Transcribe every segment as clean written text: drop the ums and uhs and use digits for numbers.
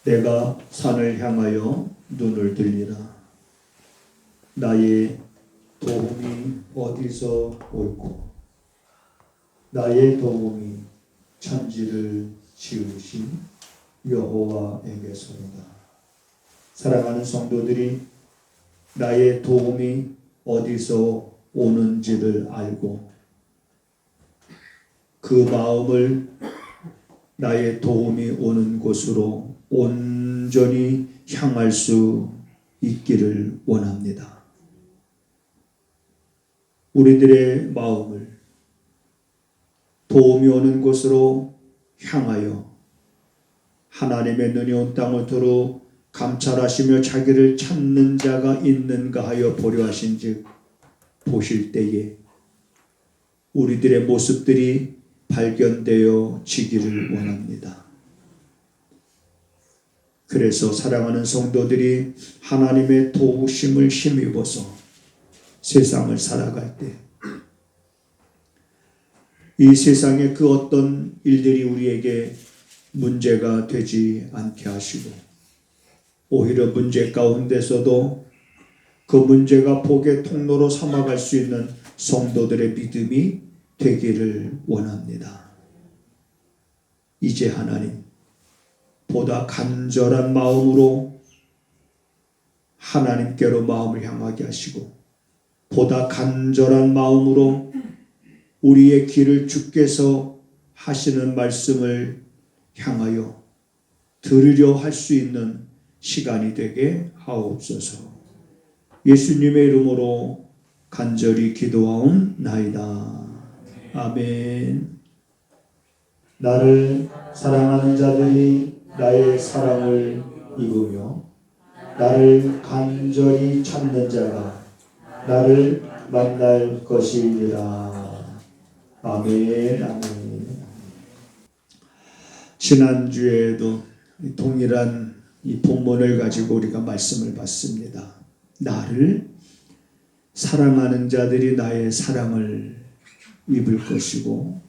내가 산을 향하여 눈을 들리라. 나의 도움이 어디서 올꼬? 나의 도움이 천지를 지으신 여호와에게서로다. 사랑하는 성도들이 나의 도움이 어디서 오는지를 알고 그 마음을 나의 도움이 오는 곳으로 온전히 향할 수 있기를 원합니다. 우리들의 마음을 도움이 오는 곳으로 향하여 하나님의 눈이 온 땅을 두루 감찰하시며 자기를 찾는 자가 있는가 하여 보려 하신즉 보실 때에 우리들의 모습들이 발견되어 지기를 원합니다. 그래서 사랑하는 성도들이 하나님의 도우심을 힘입어서 세상을 살아갈 때 이 세상의 그 어떤 일들이 우리에게 문제가 되지 않게 하시고 오히려 문제 가운데서도 그 문제가 복의 통로로 삼아갈 수 있는 성도들의 믿음이 되기를 원합니다. 이제 하나님 보다 간절한 마음으로 하나님께로 마음을 향하게 하시고 보다 간절한 마음으로 우리의 길을 주께서 하시는 말씀을 향하여 들으려 할 수 있는 시간이 되게 하옵소서. 예수님의 이름으로 간절히 기도하옵나이다. 아멘. 나를 사랑하는 자들이 나의 사랑을 입으며 나를 간절히 찾는 자가 나를 만날 것이니라. 아멘. 아멘. 지난주에도 동일한 이 본문을 가지고 우리가 말씀을 받습니다. 나를 사랑하는 자들이 나의 사랑을 입을 것이고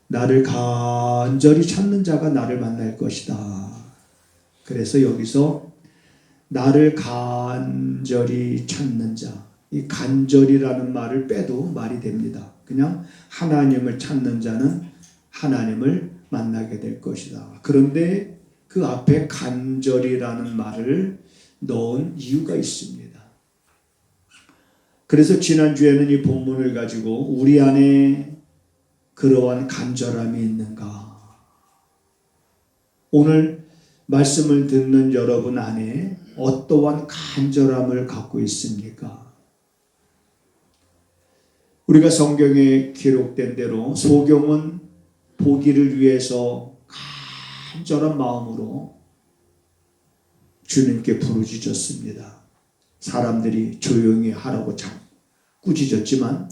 나를 간절히 찾는 자가 나를 만날 것이다. 그래서 여기서 나를 간절히 찾는 자, 이 간절이라는 말을 빼도 말이 됩니다. 그냥 하나님을 찾는 자는 하나님을 만나게 될 것이다. 그런데 그 앞에 간절이라는 말을 넣은 이유가 있습니다. 그래서 지난주에는 이 본문을 가지고 우리 안에 그러한 간절함이 있는가? 오늘 말씀을 듣는 여러분 안에 어떠한 간절함을 갖고 있습니까? 우리가 성경에 기록된 대로 소경은 보기를 위해서 간절한 마음으로 주님께 부르짖었습니다. 사람들이 조용히 하라고 참 꾸짖었지만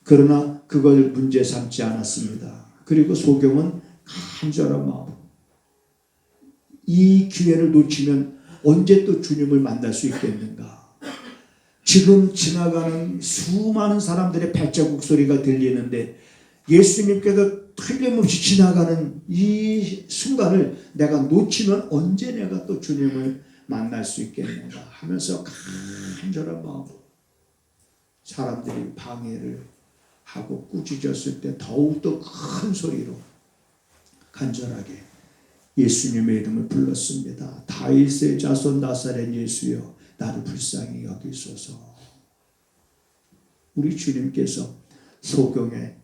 그러나 그걸 문제 삼지 않았습니다. 그리고 소경은 간절한 마음, 이 기회를 놓치면 언제 또 주님을 만날 수 있겠는가? 지금 지나가는 수많은 사람들의 발자국 소리가 들리는데 예수님께서 틀림없이 지나가는 이 순간을 내가 놓치면 언제 내가 또 주님을 만날 수 있겠는가 하면서 간절한 마음으로 사람들이 방해를 하고 꾸짖었을 때 더욱더 큰 소리로 간절하게 예수님의 이름을 불렀습니다. 다윗의 자손 나사렛 예수여 나를 불쌍히 여기소서. 우리 주님께서 소경의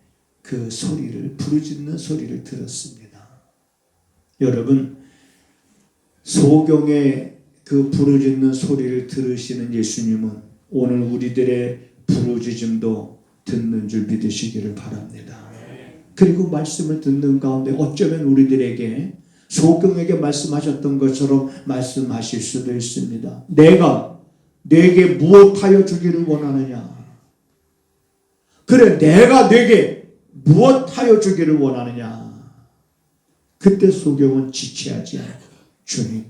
그 소리를 부르짖는 소리를 들었습니다. 여러분 소경의 그 부르짖는 소리를 들으시는 예수님은 오늘 우리들의 부르짖음도 듣는 줄 믿으시기를 바랍니다. 그리고 말씀을 듣는 가운데 어쩌면 우리들에게 소경에게 말씀하셨던 것처럼 말씀하실 수도 있습니다. 내가 내게 무엇하여 주기를 원하느냐? 그래, 내가 내게 무엇하여 주기를 원하느냐? 그때 소경은 지체하지 않고 주님,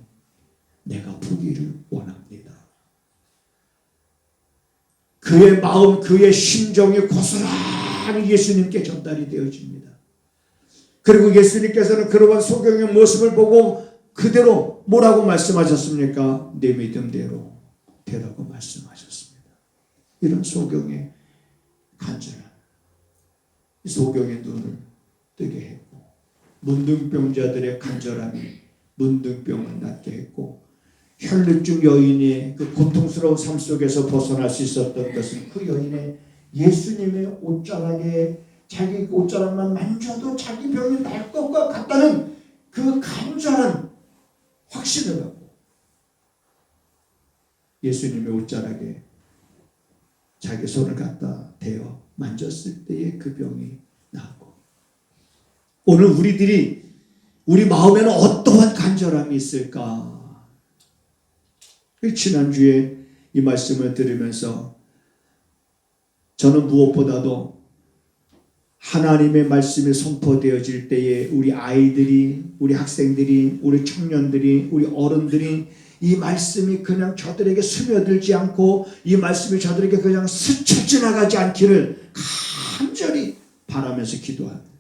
내가 보기를 원합니다. 그의 마음, 그의 심정이 고스란히 예수님께 전달이 되어집니다. 그리고 예수님께서는 그러한 소경의 모습을 보고 그대로 뭐라고 말씀하셨습니까? 내 믿음대로 되라고 말씀하셨습니다. 이런 소경의 간절함, 소경의 눈을 뜨게 했고, 문둥병자들의 간절함이 문둥병을 낫게 했고, 혈루증 여인이 그 고통스러운 삶 속에서 벗어날 수 있었던 것은 그 여인의 예수님의 옷자락에 자기 옷자락만 만져도 자기 병이 날 것과 같다는 그 간절한 확신을 갖고 예수님의 옷자락에 자기 손을 갖다 대어 만졌을 때에 그 병이 나았고, 오늘 우리 마음에는 어떠한 간절함이 있을까? 지난주에 이 말씀을 들으면서 저는 무엇보다도 하나님의 말씀이 선포되어질 때에 우리 아이들이, 우리 학생들이, 우리 청년들이, 우리 어른들이 이 말씀이 그냥 저들에게 스며들지 않고 이 말씀이 저들에게 그냥 스쳐 지나가지 않기를 간절히 바라면서 기도합니다.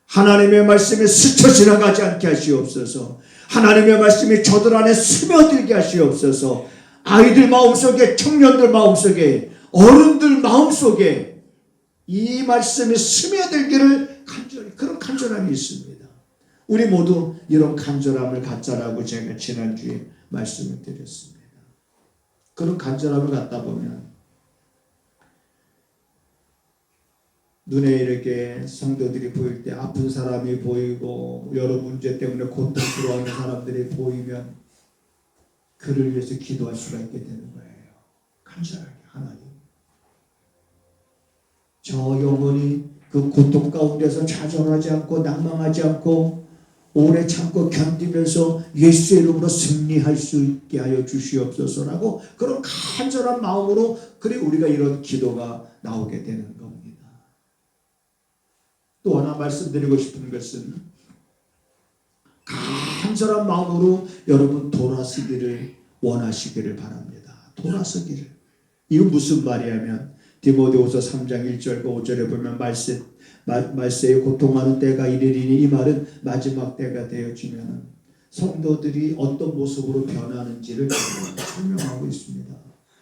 하나님의 말씀이 스쳐 지나가지 않게 하시옵소서. 하나님의 말씀이 저들 안에 스며들게 하시옵소서. 아이들 마음속에, 청년들 마음속에, 어른들 마음속에 이 말씀이 스며들기를 간절히, 그런 간절함이 있습니다. 우리 모두 이런 간절함을 갖자라고 제가 지난주에 말씀을 드렸습니다. 그런 간절함을 갖다 보면 눈에 이렇게 성도들이 보일 때 아픈 사람이 보이고 여러 문제 때문에 고통스러워하는 사람들이 보이면 그를 위해서 기도할 수가 있게 되는 거예요. 간절하게 하나님, 저 영혼이 그 고통 가운데서 좌절하지 않고 낭망하지 않고 오래 참고 견디면서 예수의 이름으로 승리할 수 있게 하여 주시옵소서라고 그런 간절한 마음으로 그래 우리가 이런 기도가 나오게 되는 겁니다. 또 하나 말씀드리고 싶은 것은 간절한 마음으로 여러분 돌아서기를 원하시기를 바랍니다. 돌아서기를. 이거 무슨 말이냐면 디모데후서 3장 1절과 5절에 보면 말세에 고통하는 때가 이르리니, 이 말은 마지막 때가 되어지면 성도들이 어떤 모습으로 변하는지를 설명하고 있습니다.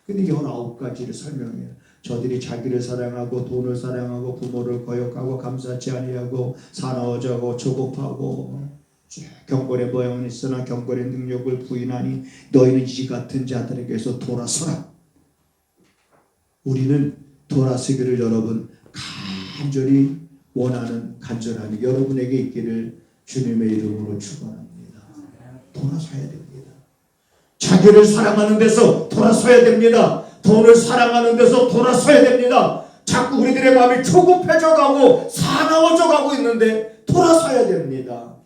근데 19가지를 설명해요. 저들이 자기를 사랑하고 돈을 사랑하고 부모를 거역하고 감사치 아니하고 사나워져고 조급하고 경건의 모양은 있으나 경건의 능력을 부인하니 너희는 이 같은 자들에게서 돌아서라. 우리는 돌아서기를 여러분 간절히 원하는 간절함이 여러분에게 있기를 주님의 이름으로 축원합니다. 돌아서야 됩니다. 자기를 사랑하는 데서 돌아서야 됩니다. 돈을 사랑하는 데서 돌아서야 됩니다. 자꾸 우리들의 마음이 조급해져 가고 사나워져 가고 있는데 돌아서야 됩니다.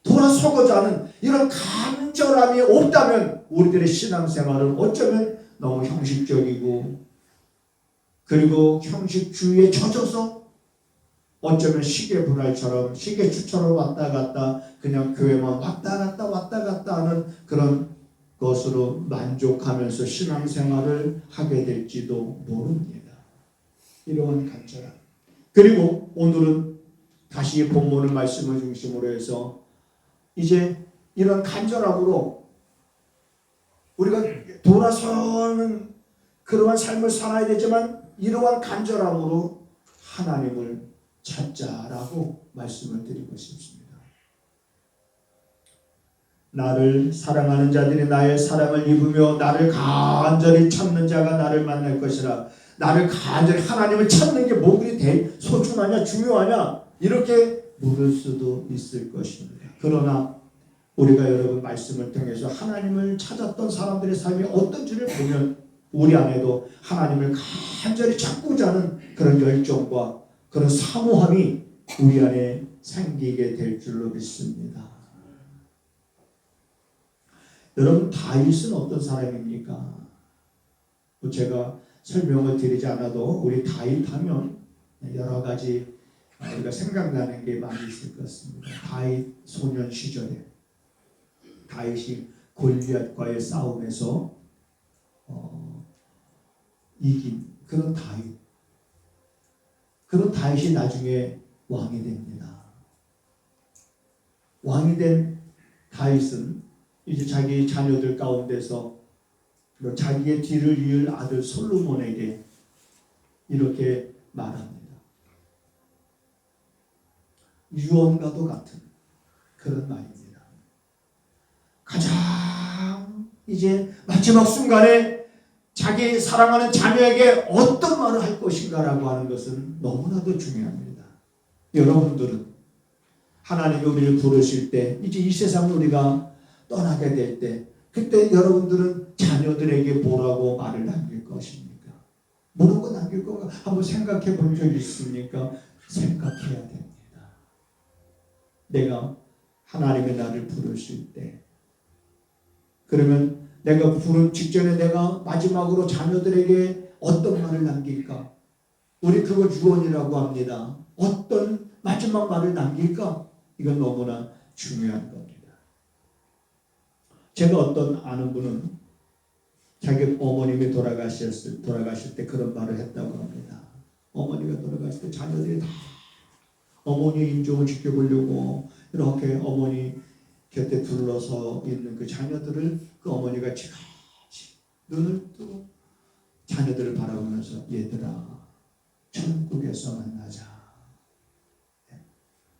돌아서고자 하는 이런 간절함이 없다면 우리들의 신앙생활은 어쩌면 너무 형식적이고, 그리고 형식주의에 젖어서 어쩌면 시계불알처럼 시계추처럼 왔다 갔다 그냥 교회만 왔다 갔다 하는 그런 것으로 만족하면서 신앙생활을 하게 될지도 모릅니다. 이러한 간절함. 그리고 오늘은 다시 본문의 말씀을 중심으로 해서 이제 이런 간절함으로 우리가 돌아서는 그러한 삶을 살아야 되지만 이러한 간절함으로 하나님을 찾자라고 말씀을 드리고 싶습니다. 나를 사랑하는 자들이 나의 사랑을 입으며 나를 간절히 찾는 자가 나를 만날 것이라. 나를 간절히 하나님을 찾는 게 뭐 그리 소중하냐 중요하냐 이렇게 물을 수도 있을 것입니다. 그러나 우리가 여러분 말씀을 통해서 하나님을 찾았던 사람들의 삶이 어떤지를 보면 우리 안에도 하나님을 간절히 찾고자 하는 그런 열정과 그런 사모함이 우리 안에 생기게 될 줄로 믿습니다. 여러분 다윗은 어떤 사람입니까? 제가 설명을 드리지 않아도 우리 다윗 하면 여러 가지 우리가 생각나는 게 많이 있을 것 같습니다. 다윗 소년 시절에 다윗이 골리앗과의 싸움에서 이긴 그런 다윗. 그런 다윗이 나중에 왕이 됩니다. 왕이 된 다윗은 이제 자기 자녀들 가운데서 자기의 뒤를 이을 아들 솔로몬에게 이렇게 말합니다. 유언과도 같은 그런 말입니다. 가장 이제 마지막 순간에 자기 사랑하는 자녀에게 어떤 말을 할 것인가라고 하는 것은 너무나도 중요합니다. 여러분들은 하나님이 우리를 부르실 때 이제 이 세상을 우리가 떠나게 될 때 그때 여러분들은 자녀들에게 뭐라고 말을 남길 것입니까? 뭐라고 남길 건가? 한번 생각해 본 적 있습니까? 생각해야 됩니다. 내가 하나님의 나를 부르실 때 그러면 내가 부른 직전에 내가 마지막으로 자녀들에게 어떤 말을 남길까? 우리 그걸 유언이라고 합니다. 어떤 마지막 말을 남길까? 이건 너무나 중요한 겁니다. 제가 어떤 아는 분은 자기 어머님이 돌아가실 때 그런 말을 했다고 합니다. 어머니가 돌아가실 때 자녀들이 다 어머니의 인종을 지켜보려고 이렇게 어머니 곁에 둘러서 있는 그 자녀들을 그 어머니가 지그시 눈을 뜨고 자녀들을 바라보면서 얘들아 천국에서 만나자.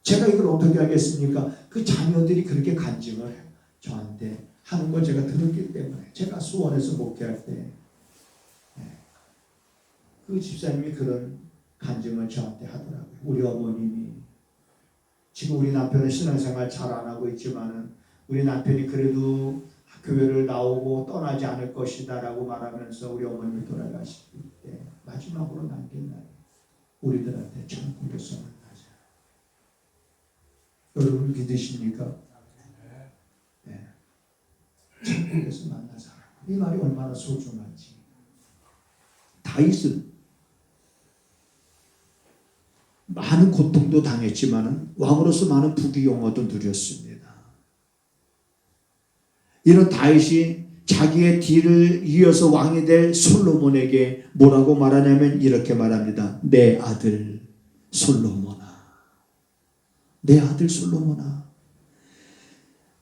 제가 이걸 어떻게 하겠습니까? 그 자녀들이 그렇게 간증을 저한테 하는 걸 제가 들었기 때문에 제가 수원에서 목회할 때 그 집사님이 그런 간증을 저한테 하더라고요. 우리 어머님이 지금 우리 남편은 신앙생활 잘 안 하고 있지만은 우리 남편이 그래도 교회를 나오고 떠나지 않을 것이다 라고 말하면서 우리 어머님이 돌아가실 때 마지막으로 남긴 날 우리들한테 천국에서 만나자. 여러분 믿으십니까? 네. 천국에서 만나자. 이 말이 얼마나 소중한지. 다윗은 많은 고통도 당했지만 왕으로서 많은 부귀영화도 누렸습니다. 이런 다윗이 자기의 뒤를 이어서 왕이 될 솔로몬에게 뭐라고 말하냐면 이렇게 말합니다. 내 아들 솔로몬아, 내 아들 솔로몬아,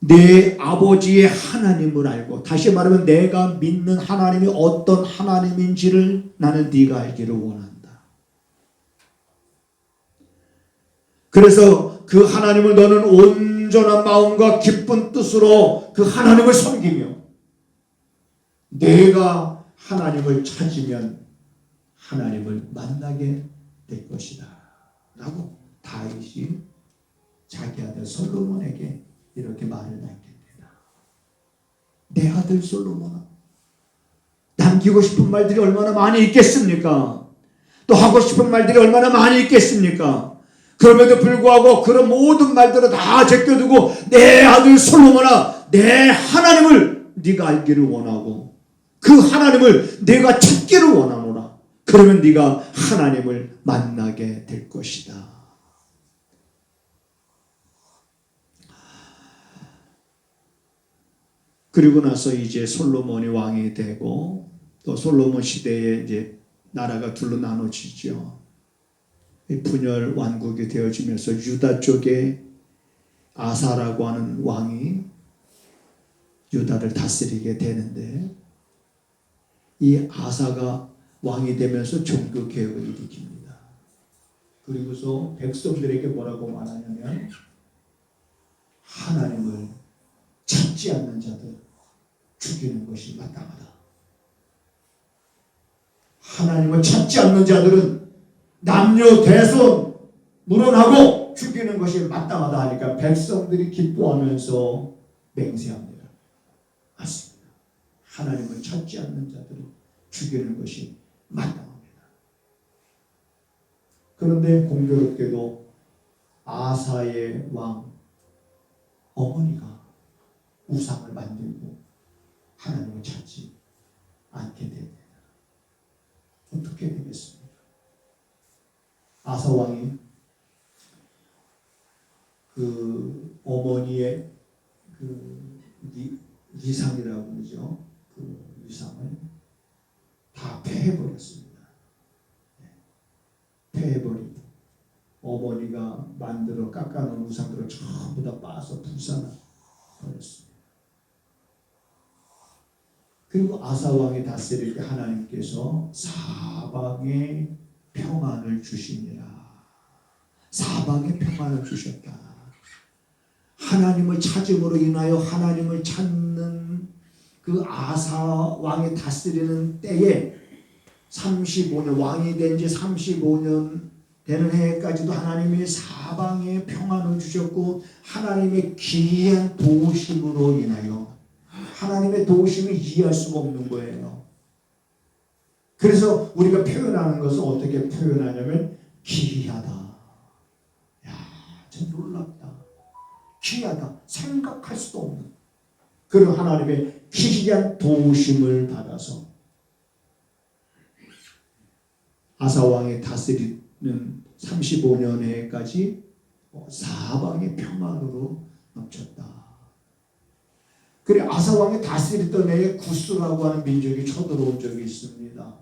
내 아버지의 하나님을 알고, 다시 말하면 내가 믿는 하나님이 어떤 하나님인지를 나는 네가 알기를 원한다. 그래서 그 하나님을 너는 온전한 마음과 기쁜 뜻으로 그 하나님을 섬기며 내가 하나님을 찾으면 하나님을 만나게 될 것이다 라고 다윗이 자기 아들 솔로몬에게 이렇게 말을 남깁니다. 내 아들 솔로몬아, 남기고 싶은 말들이 얼마나 많이 있겠습니까? 또 하고 싶은 말들이 얼마나 많이 있겠습니까? 그럼에도 불구하고 그런 모든 말들을 다 제껴두고 내 아들 솔로몬아, 내 하나님을 네가 알기를 원하고 그 하나님을 내가 찾기를 원하노라. 그러면 네가 하나님을 만나게 될 것이다. 그리고 나서 이제 솔로몬이 왕이 되고 또 솔로몬 시대에 이제 나라가 둘로 나눠지죠. 분열 왕국이 되어지면서 유다 쪽에 아사라고 하는 왕이 유다를 다스리게 되는데 이 아사가 왕이 되면서 종교 개혁을 일으킵니다. 그리고서 백성들에게 뭐라고 말하냐면 하나님을 찾지 않는 자들 죽이는 것이 마땅하다. 하나님을 찾지 않는 자들은 남녀 대손 물어나고 죽이는 것이 마땅하다 하니까 백성들이 기뻐하면서 맹세합니다. 맞습니다. 하나님을 찾지 않는 자들을 죽이는 것이 마땅합니다. 그런데 공교롭게도 아사의 왕 어머니가 우상을 만들고 하나님을 찾지 않게 됩니다. 어떻게 되겠습니까? 아사 왕이 그 어머니의 그 위상이라고 그러죠. 그 위상을 다 패해버렸습니다. 패해버리고 어머니가 만들어 깎아놓은 우상들을 전부 다 빠서 불사나 버렸습니다. 그리고 아사 왕이 다스릴 때 하나님께서 사방에 평안을 주시니라. 사방에 평안을 주셨다. 하나님을 찾음으로 인하여 하나님을 찾는 그 아사 왕이 다스리는 때에 35년 왕이 된 지 35년 되는 해까지도 하나님이 사방에 평안을 주셨고 하나님의 기이한 도우심으로 인하여 하나님의 도우심이 이해할 수가 없는 거예요. 그래서 우리가 표현하는 것을 어떻게 표현하냐면 기이하다. 야, 참 놀랍다. 기이하다. 생각할 수도 없는 그런 하나님의 기이한 도우심을 받아서 아사왕이 다스리는 35년에까지 사방의 평안으로 넘쳤다. 그래 아사왕이 다스리던 해에 구스라고 하는 민족이 쳐들어온 적이 있습니다.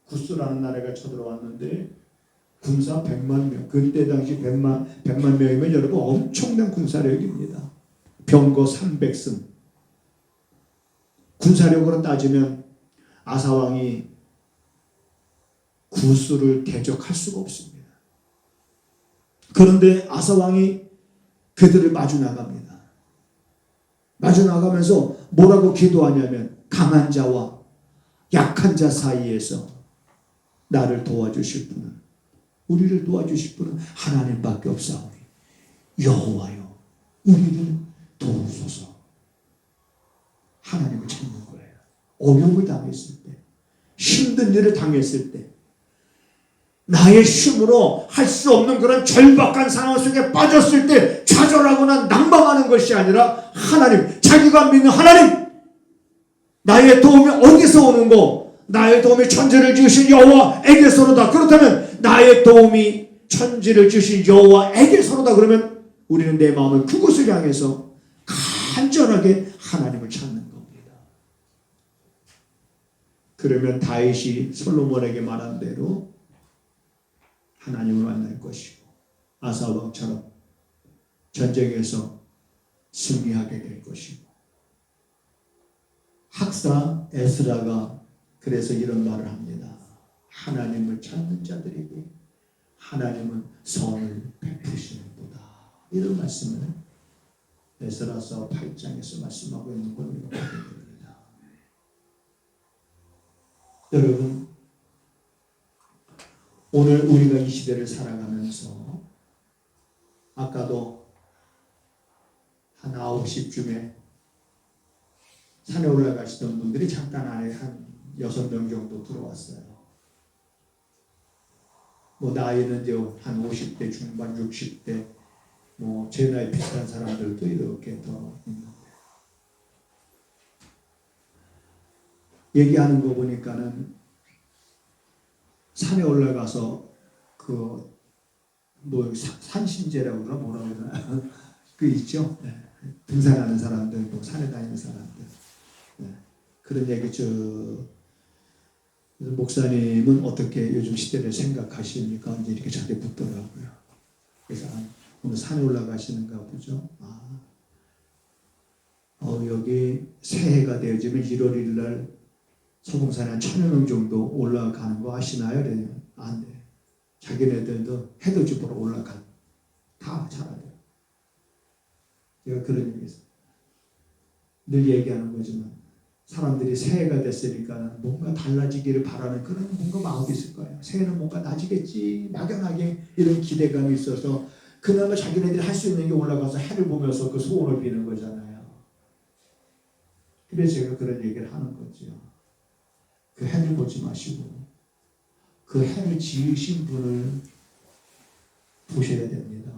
구스라는 나라가 쳐들어왔는데 군사 100만 명. 그때 당시 100만 명이면 여러분 엄청난 군사력입니다. 병거 300승. 군사력으로 따지면 아사왕이 구스를 대적할 수가 없습니다. 그런데 아사왕이 그들을 마주 나갑니다. 마주 나가면서 뭐라고 기도하냐면 강한 자와 약한 자 사이에서 나를 도와주실 분은 우리를 도와주실 분은 하나님밖에 없사오니 여호와여 우리를 도우소서. 하나님을 찾는 거예요. 어려움을 당했을 때 힘든 일을 당했을 때 나의 힘으로 할 수 없는 그런 절박한 상황 속에 빠졌을 때 좌절하거나 낭망하는 것이 아니라 하나님, 자기가 믿는 하나님, 나의 도움이 어디서 오는고? 나의 도움이 천지를 지으신 여호와에게서로다. 그렇다면 나의 도움이 천지를 지으신 여호와에게서로다. 그러면 우리는 내 마음을 그곳을 향해서 간절하게 하나님을 찾는 겁니다. 그러면 다윗이 솔로몬에게 말한 대로 하나님을 만날 것이고 아사왕처럼 전쟁에서 승리하게 될 것이고 학사 에스라가 그래서 이런 말을 합니다. 하나님을 찾는 자들에게 하나님은 선을 베푸시는도다. 이런 말씀을 에스라서 8장에서 말씀하고 있는 걸 우리가 보게 됩니다. 여러분 오늘 우리가 이 시대를 살아가면서 아까도 한 9시쯤에 산에 올라가시던 분들이 잠깐 안에 한 6명 정도 들어왔어요. 뭐 나이는 이제 한 50대 중반 60대 뭐 제 나이 비슷한 사람들도 이렇게 더 있는데 얘기하는 거 보니까는 산에 올라가서 그 뭐 산신제라고 그러나 뭐라고 그러나 그 있죠. 네. 등산하는 사람들, 뭐 산에 다니는 사람들. 네. 그런 얘기죠. 목사님은 어떻게 요즘 시대를 생각하십니까? 이제 이렇게 저한테 묻더라고요. 그래서 오늘 산에 올라가시는가 보죠. 여기 새해가 되어지면 1월 1일 날 소금산에 한 1000여 명 정도 올라가는 거 아시나요? 그래요. 안 돼. 자기네들도 해돋이 보러 올라가. 다 잘하대요. 제가 그런 얘기했어요. 늘 얘기하는 거지만 사람들이 새해가 됐으니까 뭔가 달라지기를 바라는 그런 뭔가 마음이 있을 거예요. 새해는 뭔가 나아지겠지. 막연하게 이런 기대감이 있어서 그나마 자기네들이 할 수 있는 게 올라가서 해를 보면서 그 소원을 비는 거잖아요. 그래서 제가 그런 얘기를 하는 거죠. 그 해를 보지 마시고 그 해를 지으신 분을 보셔야 됩니다.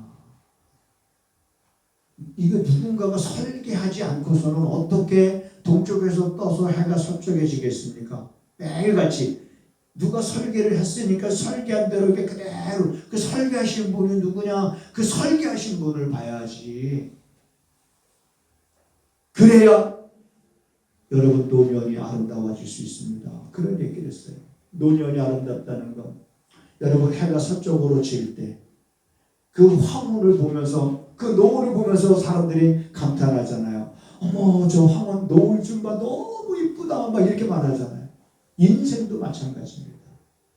이거 누군가가 설계하지 않고서는 어떻게 동쪽에서 떠서 해가 서쪽에 지겠습니까? 매일같이 누가 설계를 했으니까 설계한 대로 이렇게 그대로 그 설계하신 분이 누구냐? 그 설계하신 분을 봐야지. 그래야 여러분 노년이 아름다워질 수 있습니다. 그런 얘기를 했어요. 노년이 아름답다는 건 여러분 해가 서쪽으로 질 때 그 황혼을 보면서 그 노을을 보면서 사람들이 감탄하잖아요. 어머, 저 황혼 노을 좀 봐, 너무 이쁘다, 막 이렇게 말하잖아요. 인생도 마찬가지입니다.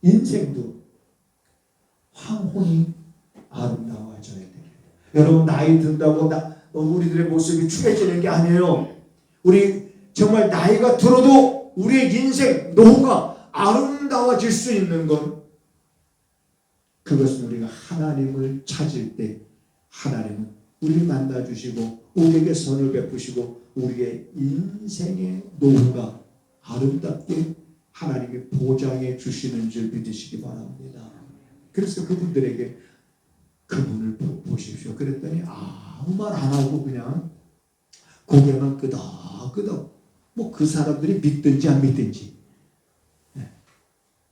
인생도 황혼이 아름다워져야 돼요. 여러분, 나이 든다고 우리들의 모습이 추해지는 게 아니에요. 우리 정말 나이가 들어도 우리의 인생 노후가 아름다워질 수 있는 건, 그것은 우리가 하나님을 찾을 때 하나님은 우리를 만나주시고 우리에게 선을 베푸시고 우리의 인생의 노후가 아름답게 하나님이 보장해 주시는 줄 믿으시기 바랍니다. 그래서 그분들에게 그분을 보십시오. 그랬더니 아무 말 안 하고 그냥 고개만 끄덕끄덕, 뭐 그 사람들이 믿든지 안 믿든지.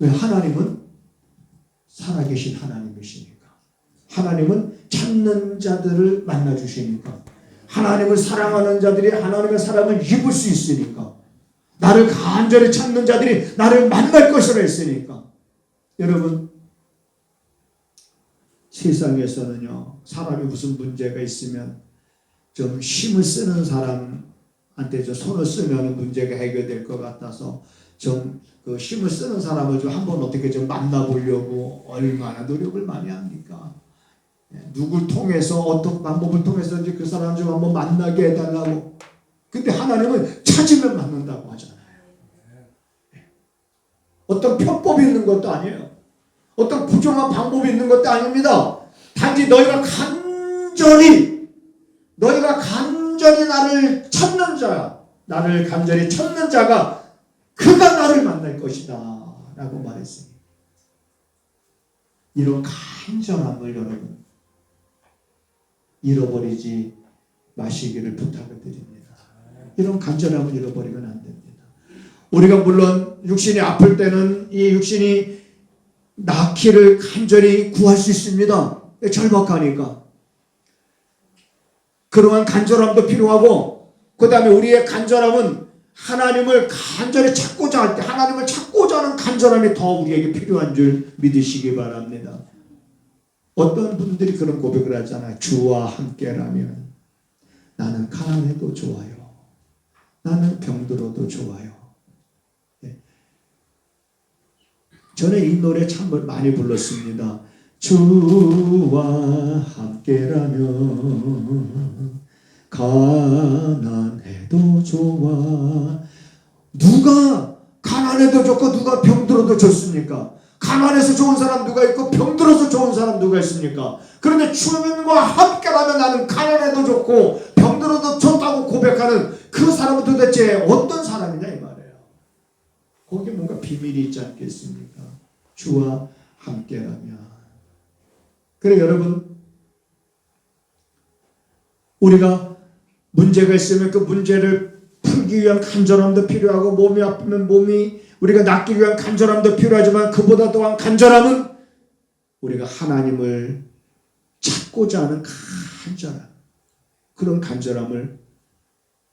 왜? 하나님은 살아계신 하나님이시니까. 하나님은 찾는 자들을 만나주시니까. 하나님을 사랑하는 자들이 하나님의 사랑을 입을 수 있으니까. 나를 간절히 찾는 자들이 나를 만날 것이라 했으니까. 여러분, 세상에서는요, 사람이 무슨 문제가 있으면 좀 힘을 쓰는 사람한테 좀 손을 쓰면 문제가 해결될 것 같아서 좀 그 힘을 쓰는 사람을 좀 한번 어떻게 좀 만나보려고 얼마나 노력을 많이 합니까? 누굴 통해서 어떤 방법을 통해서든지 그 사람 좀 한번 만나게 해달라고. 근데 하나님은 찾으면 만난다고 하잖아요. 어떤 편법이 있는 것도 아니에요. 어떤 부정한 방법이 있는 것도 아닙니다. 단지 너희가 간절히 나를 찾는 자, 나를 간절히 찾는 자가 그가 나를 만날 것이다 라고 말했습니다. 이런 간절함을 여러분 잃어버리지 마시기를 부탁을 드립니다. 이런 간절함을 잃어버리면 안 됩니다. 우리가 물론 육신이 아플 때는 이 육신이 낫기를 간절히 구할 수 있습니다. 절박하니까. 그러한 간절함도 필요하고, 그 다음에 우리의 간절함은 하나님을 간절히 찾고자 할 때 하나님을 찾고자 하는 간절함이 더 우리에게 필요한 줄 믿으시기 바랍니다. 어떤 분들이 그런 고백을 하잖아요. 주와 함께라면 나는 가난해도 좋아요. 나는 병들어도 좋아요. 저는 이 노래 참 많이 불렀습니다. 주와 함께라면 가난해도 좋아. 누가 가난해도 좋고 누가 병들어도 좋습니까? 가난해서 좋은 사람 누가 있고 병들어서 좋은 사람 누가 있습니까? 그런데 주님과 함께라면 나는 가난해도 좋고 병들어도 좋다고 고백하는 그 사람은 도대체 어떤 사람이냐 이 말이에요. 거기에 뭔가 비밀이 있지 않겠습니까? 주와 함께라면. 그래 여러분, 우리가 문제가 있으면 그 문제를 풀기 위한 간절함도 필요하고, 몸이 아프면 우리가 낫기 위한 간절함도 필요하지만, 그보다 또한 간절함은 우리가 하나님을 찾고자 하는 간절함. 그런 간절함을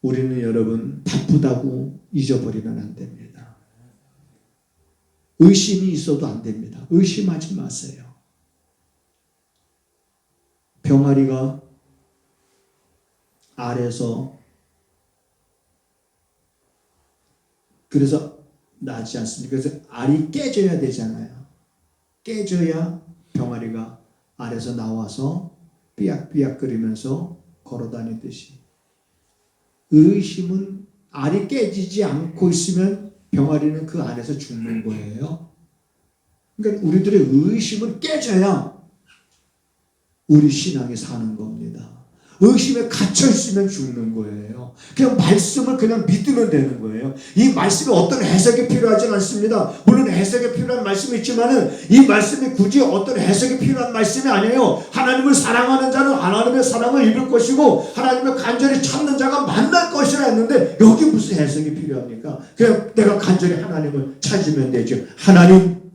우리는 여러분 바쁘다고 잊어버리면 안 됩니다. 의심이 있어도 안 됩니다. 의심하지 마세요. 병아리가 알에서 그래서 나지 않습니까? 그래서 알이 깨져야 되잖아요. 깨져야 병아리가 알에서 나와서 삐약삐약거리면서 걸어다니듯이, 의심은 알이 깨지지 않고 있으면 병아리는 그 안에서 죽는 거예요. 그러니까 우리들의 의심은 깨져야 우리 신앙이 사는 겁니다. 의심에 갇혀있으면 죽는 거예요. 그냥 말씀을 그냥 믿으면 되는 거예요. 이 말씀이 어떤 해석이 필요하진 않습니다. 물론 해석이 필요한 말씀이 있지만은 이 말씀이 굳이 어떤 해석이 필요한 말씀이 아니에요. 하나님을 사랑하는 자는 하나님의 사랑을 입을 것이고 하나님을 간절히 찾는 자가 만날 것이라 했는데 여기 무슨 해석이 필요합니까? 그냥 내가 간절히 하나님을 찾으면 되죠. 하나님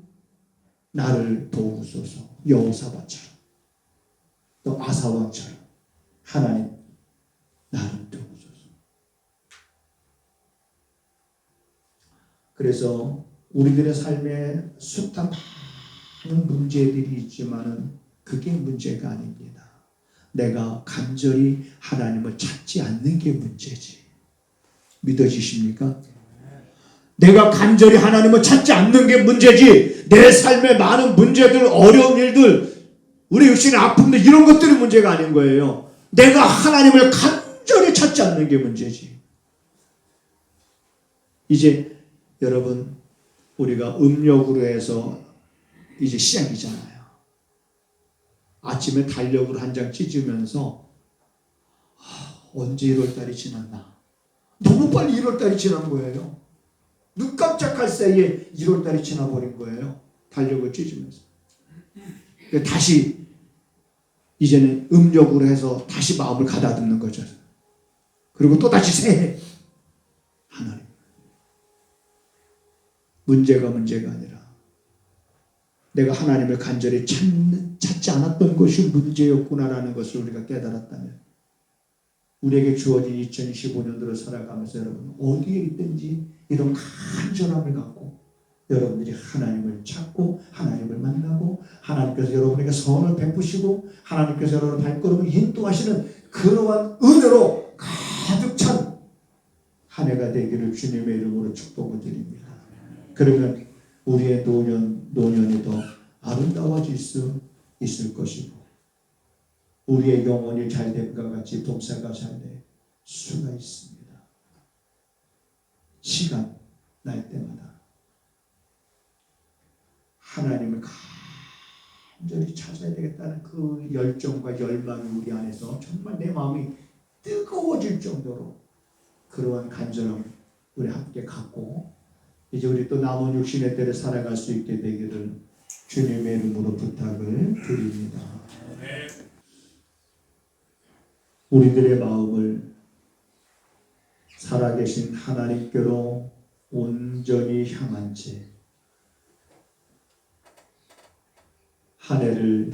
나를 도우소서. 여호사밧처럼 또 아사왕처럼 하나님 나를 도우소서. 그래서 우리들의 삶에 숱한 많은 문제들이 있지만은 그게 문제가 아닙니다. 내가 간절히 하나님을 찾지 않는 게 문제지. 믿어지십니까? 내가 간절히 하나님을 찾지 않는 게 문제지, 내 삶의 많은 문제들, 어려운 일들, 우리 육신의 아픔들, 이런 것들이 문제가 아닌 거예요. 내가 하나님을 간절히 찾지 않는 게 문제지. 이제 여러분, 우리가 음력으로 해서 이제 시작이잖아요. 아침에 달력으로 한 장 찢으면서 언제 1월달이 지났나. 너무 빨리 1월달이 지난 거예요. 눈 깜짝할 사이에 1월달이 지나버린 거예요. 달력을 찢으면서. 다시 이제는 음력으로 해서 다시 마음을 가다듬는 거죠. 그리고 또 다시 새해. 하나님. 문제가 아니라 내가 하나님을 간절히 찾지 않았던 것이 문제였구나라는 것을 우리가 깨달았다면, 우리에게 주어진 2015년도를 살아가면서 여러분 어디에 있든지 이런 간절함을 갖고 여러분들이 하나님을 찾고 하나님을 만나고 하나님께서 여러분에게 선을 베푸시고 하나님께서 여러분의 발걸음을 인도하시는 그러한 은혜로 가득 찬 한 해가 되기를 주님의 이름으로 축복을 드립니다. 그러면 우리의 노년이 더 아름다워질 수 있을 것이고, 우리의 영혼이 잘됨과 같이 봉사가 잘 될 수가 있습니다. 시간 날 때마다 하나님을 간절히 찾아야 되겠다는 그 열정과 열망이 우리 안에서 정말 내 마음이 뜨거워질 정도로 그러한 간절함 우리 함께 갖고, 이제 우리 또 남은 육신의 때를 살아갈 수 있게 되기를 주님의 이름으로 부탁을 드립니다. 우리들의 마음을 살아계신 하나님께로 온전히 향한 채 한 해를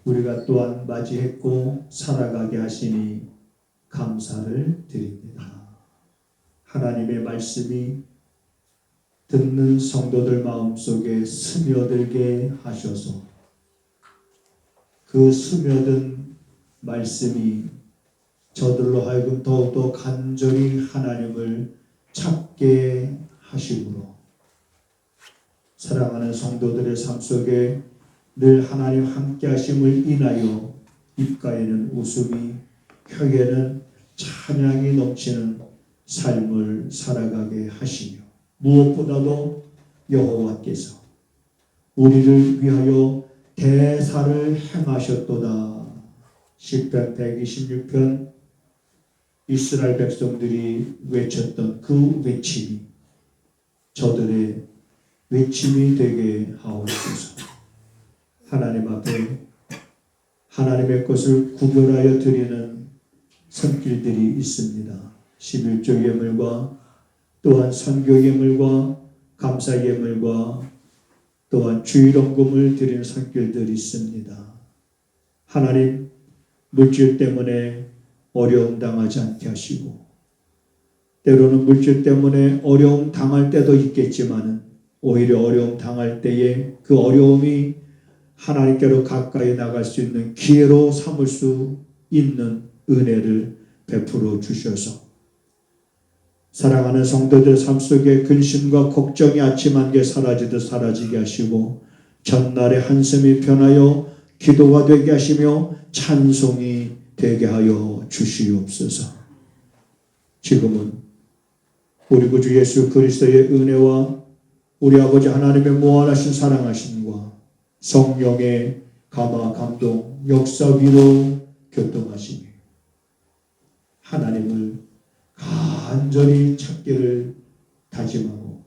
우리가 또한 맞이했고 살아가게 하시니 감사를 드립니다. 하나님의 말씀이 듣는 성도들 마음속에 스며들게 하셔서 그 스며든 말씀이 저들로 하여금 더욱더 간절히 하나님을 찾게 하시므로 사랑하는 성도들의 삶 속에 늘 하나님 함께 하심을 인하여 입가에는 웃음이, 혀에는 찬양이 넘치는 삶을 살아가게 하시며, 무엇보다도 여호와께서 우리를 위하여 대사를 행하셨도다. 시편 126편 이스라엘 백성들이 외쳤던 그 외침이 저들의 외침이 되게 하옵소서. 하나님 앞에 하나님의 것을 구별하여 드리는 손길들이 있습니다. 11조 예물과 또한 선교 예물과 감사 예물과 또한 주일원금을 드리는 손길들이 있습니다. 하나님, 물질 때문에 어려움 당하지 않게 하시고, 때로는 물질 때문에 어려움 당할 때도 있겠지만 오히려 어려움 당할 때에 그 어려움이 하나님께로 가까이 나갈 수 있는 기회로 삼을 수 있는 은혜를 베풀어 주셔서 사랑하는 성도들 삶 속에 근심과 걱정이 아침 한개 사라지듯 사라지게 하시고, 전날의 한숨이 변하여 기도가 되게 하시며 찬송이 되게 하여 주시옵소서. 지금은 우리 구주 예수 그리스도의 은혜와 우리 아버지 하나님의 무한하신 사랑하심과 성령의 감화 감동 역사 위로 교통하시며 하나님을 간절히 찾기를 다짐하고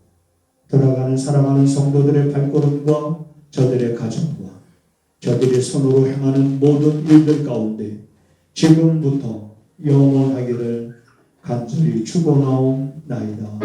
돌아가는 사랑하는 성도들의 발걸음과 저들의 가정과 저들의 손으로 행하는 모든 일들 가운데 지금부터 영원하기를 간절히 축원하옵나이다.